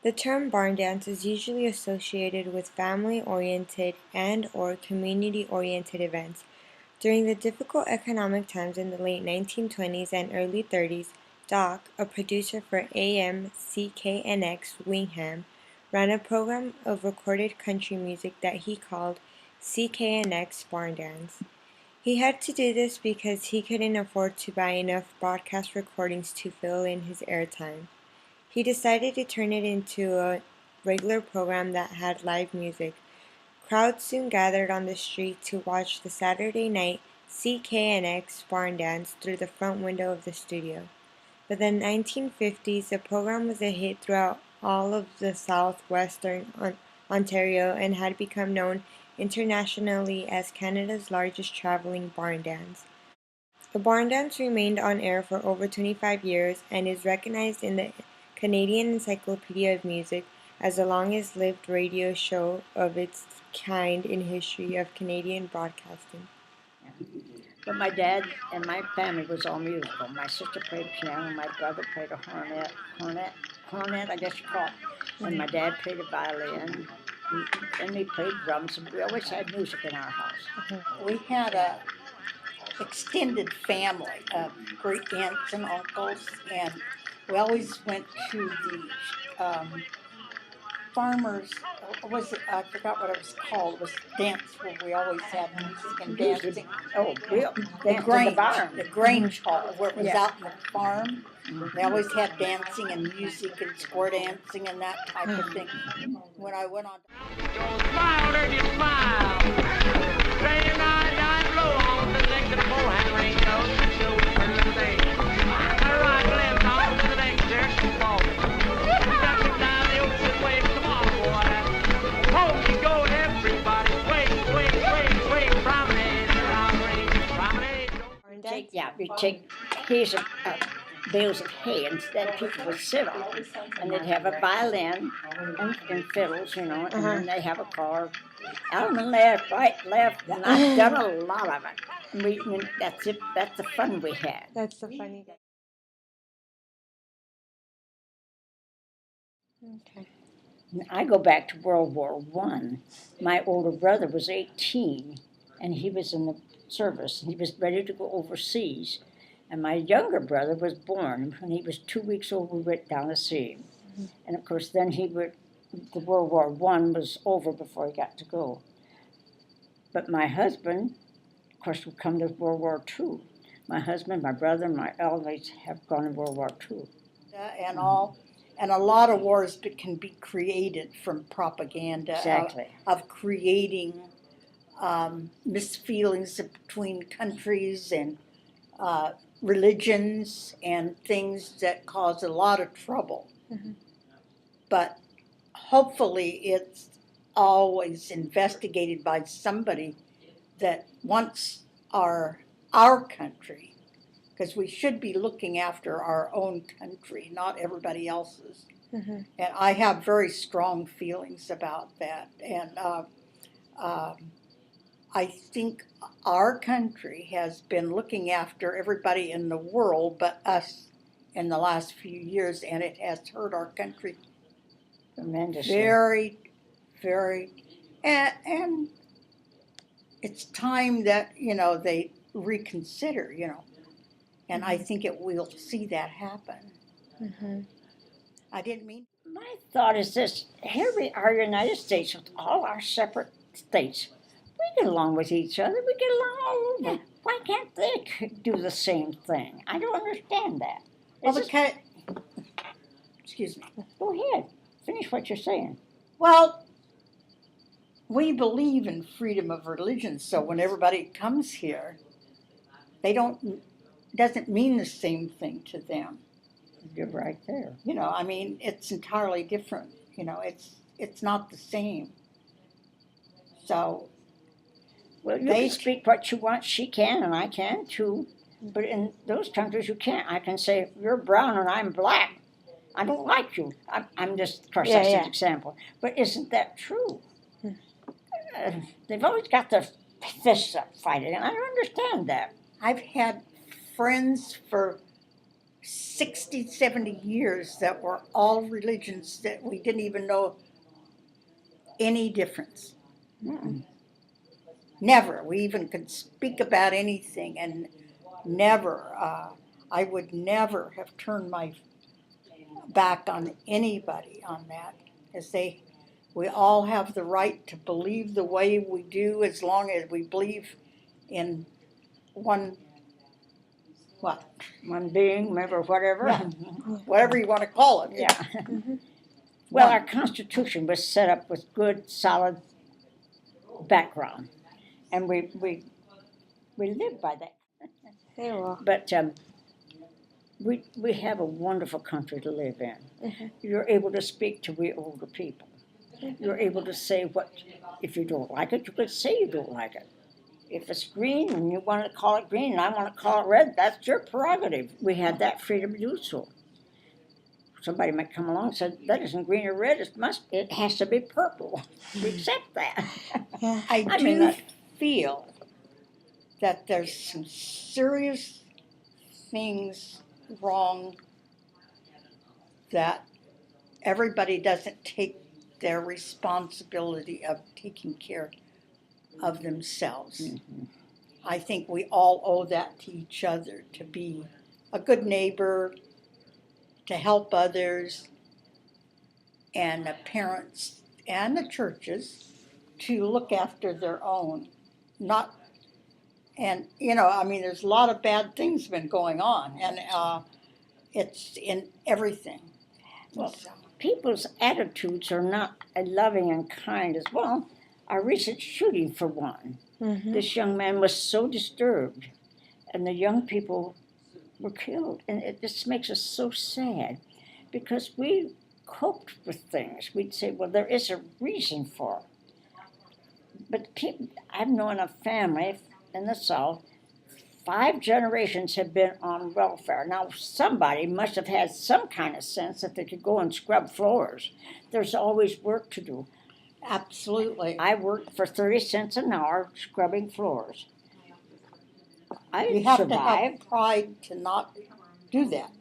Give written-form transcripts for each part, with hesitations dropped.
The term barn dance is usually associated with family-oriented and/or community-oriented events. During the difficult economic times in the late 1920s and early 30s, Doc, a producer for AM CKNX Wingham, ran a program of recorded country music that he called CKNX Barn Dance. He had to do this because he couldn't afford to buy enough broadcast recordings to fill in his airtime. He decided to turn it into a regular program that had live music. Crowds soon gathered on the street to watch the Saturday night CKNX barn dance through the front window of the studio. By the 1950s, the program was a hit throughout all of the southwestern Ontario and had become known internationally as Canada's largest traveling barn dance. The barn dance remained on air for over 25 years and is recognized in the Canadian Encyclopedia of Music as the longest-lived radio show of its kind in history of Canadian broadcasting. But my dad and my family was all musical. My sister played piano, my brother played a cornet, I guess you call it, and my dad played a violin, and we played drums, and we always had music in our house. We had a extended family of great aunts and uncles, and we always went to the farmers. I forgot what it was called. It was dance where we always had music and dancing. Oh, real dance in the barn. The Grange Hall, where it was out in the farm. They always had dancing and music and square dancing and that type of thing. When I went on. Smile, dirty smile. Say I blow on the neck of the bullhand ring goes to show the thing. I ride left on to the next direction fall. Ducking down the ocean wave, come on, boy. Home you go, everybody. Swing, promenade, We take here's a bales of hay, and then people would sit on it, and they'd have a violin and fiddles, and then they have a car. Element left, right, left, and I've done a lot of it. And that's it. That's the fun we had. That's the funny guy. Okay. I go back to World War One. My older brother was 18, and he was in the service. He was ready to go overseas. And my younger brother was born. When he was 2 weeks old, we went down to see him. And of course, then the World War One was over before he got to go. But my husband, of course, would come to World War II. My husband, my brother, my elders have gone to World War II. And a lot of wars can be created from propaganda. Exactly. Of creating misfeelings between countries and religions and things that cause a lot of trouble. But hopefully it's always investigated by somebody that wants our country, because we should be looking after our own country, not everybody else's. And I have very strong feelings about that. And I think our country has been looking after everybody in the world but us in the last few years, and it has hurt our country tremendously. Very, very, and it's time that, they reconsider, and I think we'll see that happen. I didn't mean. My thought is this: here we are, United States, with all our separate states. We get along with each other. We get along all over. Why can't they do the same thing? I don't understand that. Well, excuse me. Go ahead. Finish what you're saying. Well, we believe in freedom of religion, so when everybody comes here, doesn't mean the same thing to them. You're right there. It's entirely different. It's not the same. So. Well, you can speak what you want. She can, and I can too. But in those countries, you can't. I can say, you're brown and I'm black. I don't like you. I'm just, of course, that's an example. But isn't that true? They've always got their fists up fighting, and I don't understand that. I've had friends for 60, 70 years that were all religions that we didn't even know any difference. Mm. Never. We even could speak about anything, and never, I would never have turned my back on anybody on that, as we all have the right to believe the way we do, as long as we believe in one, what, One being, remember, whatever. Yeah. whatever you want to call it. Yeah. Mhm. Well, One. our Constitution was set up with good, solid background, and we live by that. They will. But we have a wonderful country to live in. Mhm. You're able to speak to we older people. You're able to say what, if you don't like it, you could say you don't like it. If it's green and you want to call it green and I want to call it red, that's your prerogative. We have that freedom to do so. Somebody might come along and say, that isn't green or red, it has to be purple. We accept that. Yeah. I mean, do feel that there's some serious things wrong, that everybody doesn't take their responsibility of taking care of themselves. Mhm. I think we all owe that to each other, to be a good neighbor, to help others, and the parents and the churches to look after their own. Not, and I mean, there's a lot of bad things been going on, and it's in everything. Well, So, people's attitudes are not loving and kind as well. Our recent shooting, for one, Mhm. this young man was so disturbed, and the young people were killed. And it just makes us so sad because we coped with things. We'd say, well, there is a reason for it. But I've known a family in the South, 5 generations have been on welfare. Now, somebody must have had some kind of sense that they could go and scrub floors. There's always work to do. absolutely. I worked for 30 cents an hour scrubbing floors. I You have to survived. have pride to not do that.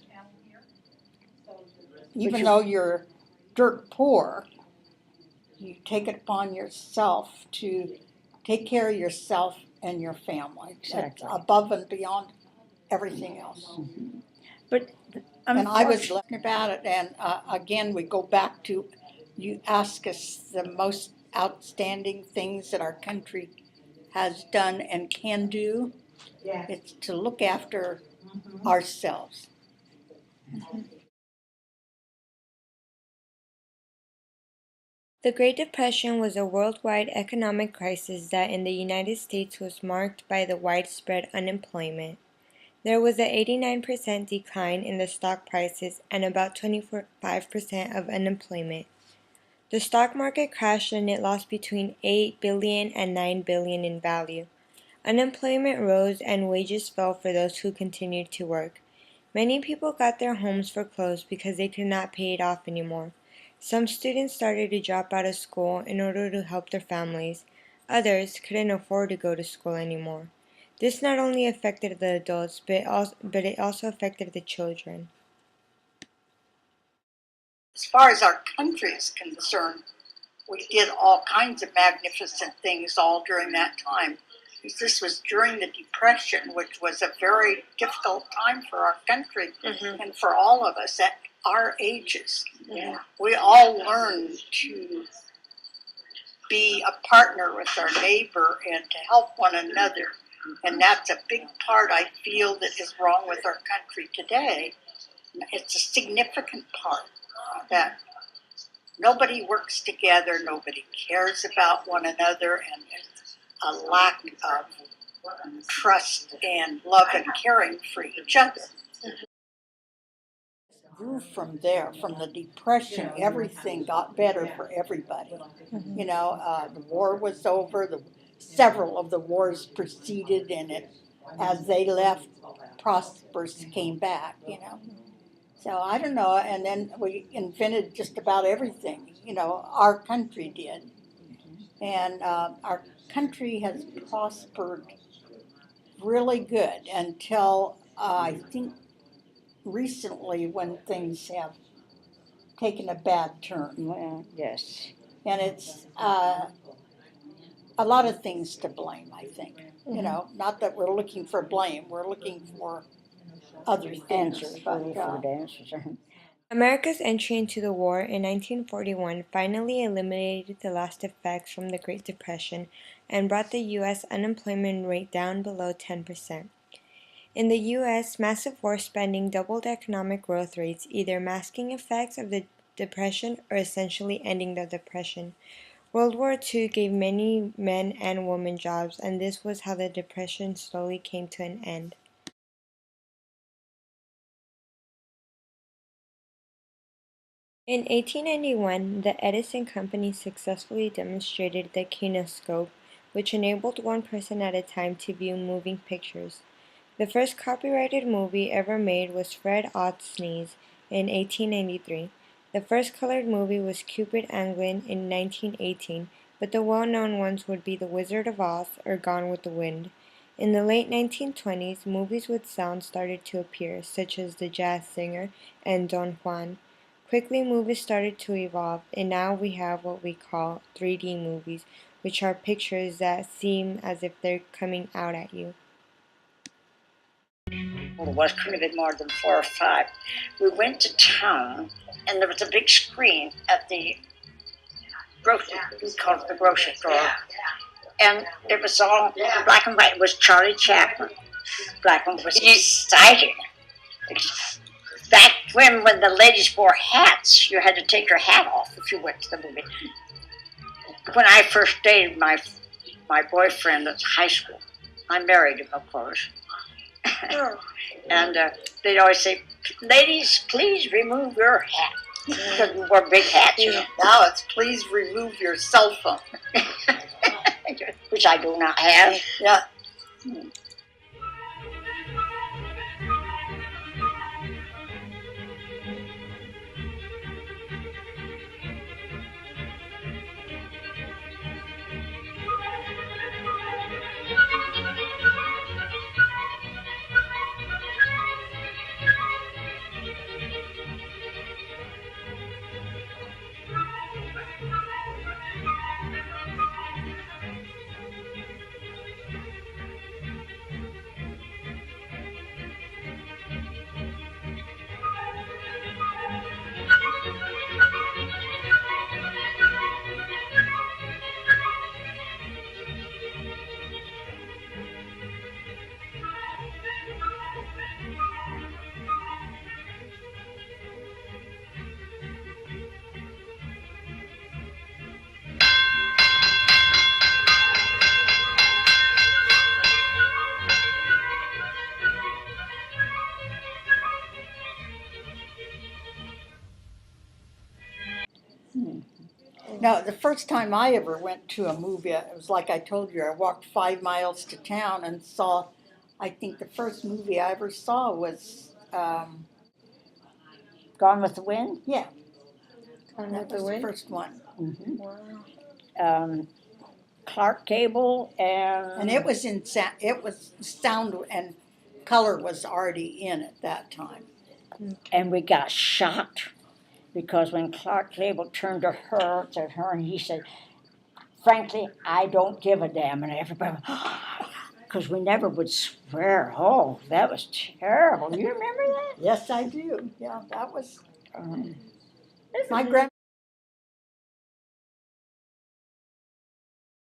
Even you- though you're dirt poor, you take it upon yourself to take care of yourself and your family. Exactly. That's above and beyond everything else. But And I was listening about it, and again, we go back to, you ask us the most outstanding things that our country has done and can do. Yeah. It's to look after ourselves. The Great Depression was a worldwide economic crisis that in the United States was marked by the widespread unemployment. There was an 89% decline in the stock prices and about 25% of unemployment. The stock market crashed and it lost between 8 billion and 9 billion in value. Unemployment rose and wages fell for those who continued to work. Many people got their homes foreclosed because they could not pay it off anymore. Some students started to drop out of school in order to help their families. Others couldn't afford to go to school anymore. This not only affected the adults, but it also affected the children. As far as our country is concerned, we did all kinds of magnificent things all during that time. This was during the Depression, which was a very difficult time for our country and for all of us at our ages. Yeah. We all learned to be a partner with our neighbor and to help one another. And that's a big part, I feel, that is wrong with our country today. It's a significant part that nobody works together, nobody cares about one another, and there's a lack of trust and love and caring for each other. Grew from there, from the Depression, everything got better for everybody. Mhm. The war was over, several of the wars preceded, and as they left, prosperous came back. So I don't know, and then we invented just about everything, our country did. And our country has prospered really good until I think recently when things have taken a bad turn. Well, yes. And it's a lot of things to blame, I think. You know, not that we're looking for blame, we're looking for other things. Answers, But, really for the answers. America's entry into the war in 1941 finally eliminated the last effects from the Great Depression and brought the U.S. unemployment rate down below 10%. In the U.S., massive war spending doubled economic growth rates, either masking effects of the Depression or essentially ending the Depression. World War II gave many men and women jobs, and this was how the Depression slowly came to an end. In 1891, the Edison Company successfully demonstrated the kinescope, which enabled one person at a time to view moving pictures. The first copyrighted movie ever made was Fred Ott's Sneeze in 1893. The first colored movie was Cupid Anglin in 1918, but the well-known ones would be The Wizard of Oz or Gone with the Wind. In the late 1920s, movies with sound started to appear, such as The Jazz Singer and Don Juan. Quickly, movies started to evolve, and now we have what we call 3D movies, which are pictures that seem as if they're coming out at you. Was couldn't have been more than 4 or 5. We went to town, and there was a big screen at the grocery. We called it the grocery store, and it was all black and white. It was Charlie Chaplin. Black and white was exciting. Back when the ladies wore hats, you had to take your hat off if you went to the movie. When I first dated my boyfriend at high school, I married him, of course. And they'd always say, "Ladies, please remove your hat." Because we wore big hats, you know. now it's please remove your cell phone. Which I do not have. Yeah. No, the first time I ever went to a movie, it was like I told you, I walked 5 miles to town and saw, I think the first movie I ever saw was, Gone with the Wind? yeah, Gone that with the was the Wind? first one. Mm-hmm. Wow. Clark Gable and... And it was it was sound and color was already in at that time. And we got shocked because when Clark Gable turned to her, and he said, "Frankly, I don't give a damn." And everybody, because we never would swear. Oh, that was terrible. You remember that? Yes, I do. Yeah, that was, my grandma